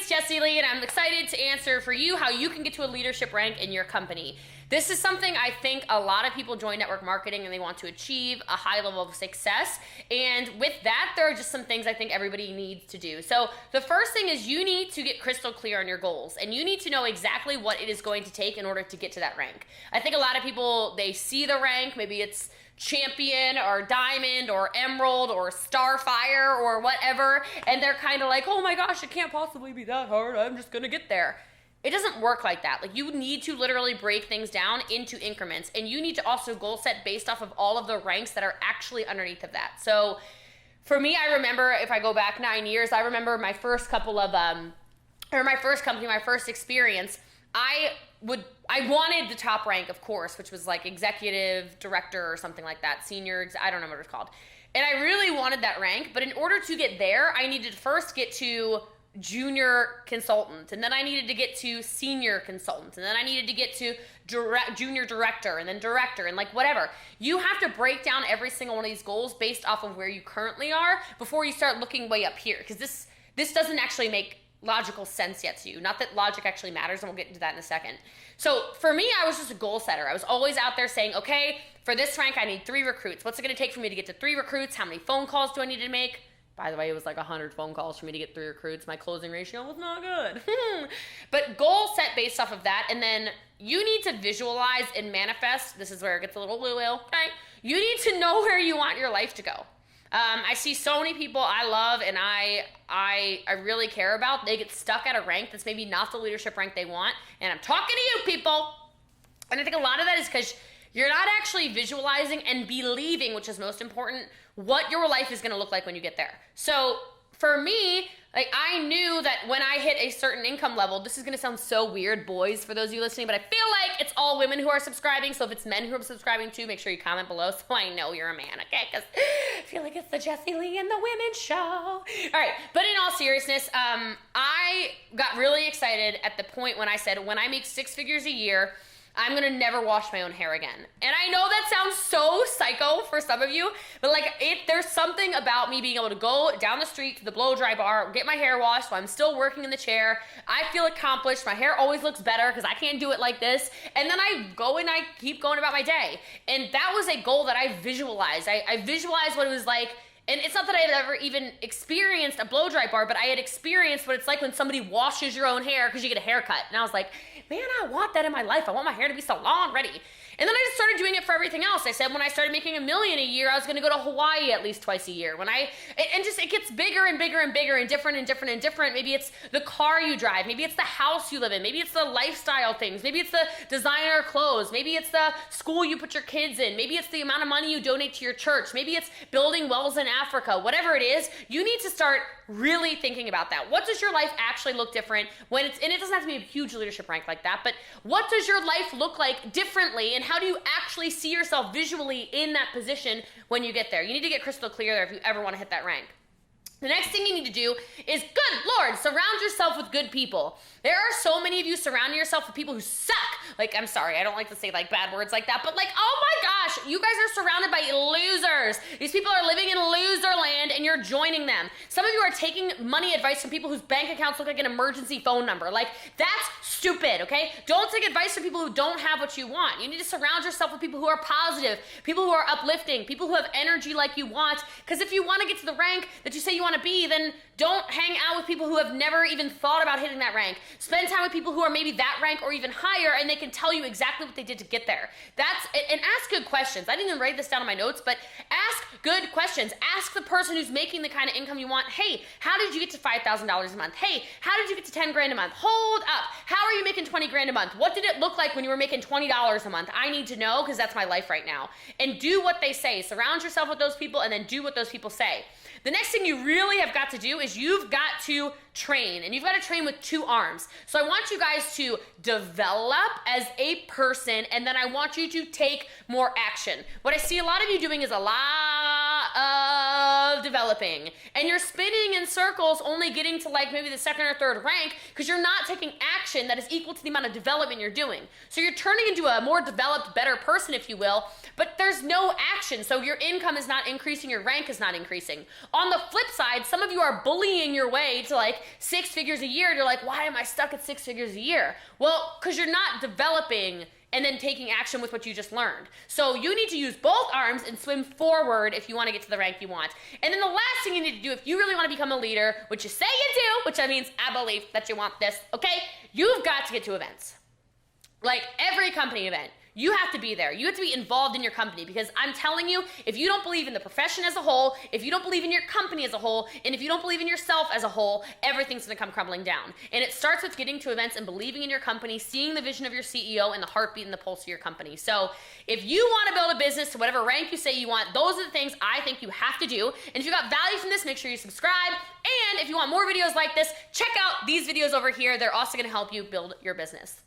it's Jessie Lee, and I'm excited to answer for you how you can get to a leadership rank in your company. This is something I think a lot of people join network marketing and they want to achieve a high level of success. And with that, there are just some things I think everybody needs to do. So the first thing is you need to get crystal clear on your goals, and you need to know exactly what it is going to take in order to get to that rank. I think a lot of people, they see the rank, maybe it's champion or diamond or emerald or starfire or whatever, and they're kind of like, oh my gosh, it can't possibly be that hard, I'm just gonna get there. It doesn't work like that. Like, you need to literally break things down into increments, and you need to also goal set based off of all of the ranks that are actually underneath of that. So for me, I remember, if I go back 9 years, I remember my first couple of my first company, my first experience, I wanted the top rank, of course, which was like executive director or something like that, senior, I don't know what it's called. And I really wanted that rank, but in order to get there, I needed to first get to junior consultant, and then I needed to get to senior consultant, and then I needed to get to junior director, and then director, and like whatever. You have to break down every single one of these goals based off of where you currently are before you start looking way up here, because this doesn't actually make logical sense yet to you. Not that logic actually matters, and we'll get into that in a second. So for me, I was just a goal setter. I was always out there saying, okay, for this rank, I need 3 recruits. What's it gonna take for me to get to 3 recruits? How many phone calls do I need to make? By the way, it was like 100 phone calls for me to get 3 recruits. My closing ratio was not good. But goal set based off of that, and then you need to visualize and manifest. This is where it gets a little woo-woo, okay? You need to know where you want your life to go. I see so many people I love and I really care about. They get stuck at a rank that's maybe not the leadership rank they want. And I'm talking to you people. And I think a lot of that is because you're not actually visualizing and believing, which is most important, what your life is going to look like when you get there. So for me, like, I knew that when I hit a certain income level, this is going to sound so weird, boys, for those of you listening, but I feel like it's all women who are subscribing. So if it's men who are subscribing too, make sure you comment below so I know you're a man, okay? Because I feel like it's the Jessie Lee and the Women Show. All right, but in all seriousness, I got really excited at the point when I said, when I make 6 figures a year, I'm gonna never wash my own hair again. And I know that sounds so psycho for some of you, but like, there's something about me being able to go down the street to the blow dry bar, get my hair washed while I'm still working in the chair. I feel accomplished. My hair always looks better because I can't do it like this. And then I go and I keep going about my day. And that was a goal that I visualized. I visualized what it was like. And it's not that I had ever even experienced a blow dry bar, but I had experienced what it's like when somebody washes your own hair because you get a haircut. And I was like, man, I want that in my life. I want my hair to be salon ready. And then I just started doing it for everything else. I said when I started making $1 million a year, I was gonna go to Hawaii at least twice a year. It gets bigger and bigger and bigger and different and different and different. Maybe it's the car you drive. Maybe it's the house you live in. Maybe it's the lifestyle things. Maybe it's the designer clothes. Maybe it's the school you put your kids in. Maybe it's the amount of money you donate to your church. Maybe it's building wells in Africa. Whatever it is, you need to start really thinking about that. What does your life actually look different when and it doesn't have to be a huge leadership rank like that, but what does your life look like differently, and how do you actually see yourself visually in that position when you get there? You need to get crystal clear there if you ever want to hit that rank. The next thing you need to do is, good Lord, surround yourself with good people. There are so many of you surrounding yourself with people who suck. Like, I'm sorry, I don't like to say like bad words like that, but like, oh my gosh, you guys are surrounded by losers. These people are living in loser land and you're joining them. Some of you are taking money advice from people whose bank accounts look like an emergency phone number. Like, that's stupid, okay? Don't take advice from people who don't have what you want. You need to surround yourself with people who are positive, people who are uplifting, people who have energy like you want, because if you want to get to the rank that you say you want to be, then don't hang out with people who have never even thought about hitting that rank. Spend time with people who are maybe that rank or even higher, and they can tell you exactly what they did to get there. And ask good questions. I didn't even write this down in my notes, but ask good questions. Ask the person who's making the kind of income you want, hey, how did you get to $5,000 a month? Hey, how did you get to 10 grand a month? Hold up. How are you making 20 grand a month? What did it look like when you were making $20 a month? I need to know, because that's my life right now. And do what they say. Surround yourself with those people and then do what those people say. The next thing you really have got to do is you've got to train, and you've got to train with 2 arms. So I want you guys to develop as a person, and then I want you to take more action. What I see a lot of you doing is a lot of developing, and you're spinning in circles, only getting to like maybe the 2nd or 3rd rank because you're not taking action that is equal to the amount of development you're doing. So you're turning into a more developed, better person, if you will, but there's no action. So your income is not increasing, your rank is not increasing. On the flip side, some of you are bullying your way to like 6 figures a year. You're like, why am I stuck at 6 figures a year? Well, because you're not developing and then taking action with what you just learned. So you need to use both arms and swim forward if you want to get to the rank you want. And then the last thing you need to do if you really want to become a leader, which you say you do, which that means I believe that you want this, okay? You've got to get to events. Like every company event. You have to be there. You have to be involved in your company, because I'm telling you, if you don't believe in the profession as a whole, if you don't believe in your company as a whole, and if you don't believe in yourself as a whole, everything's gonna come crumbling down. And it starts with getting to events and believing in your company, seeing the vision of your CEO and the heartbeat and the pulse of your company. So if you wanna build a business to whatever rank you say you want, those are the things I think you have to do. And if you got value from this, make sure you subscribe. And if you want more videos like this, check out these videos over here. They're also gonna help you build your business.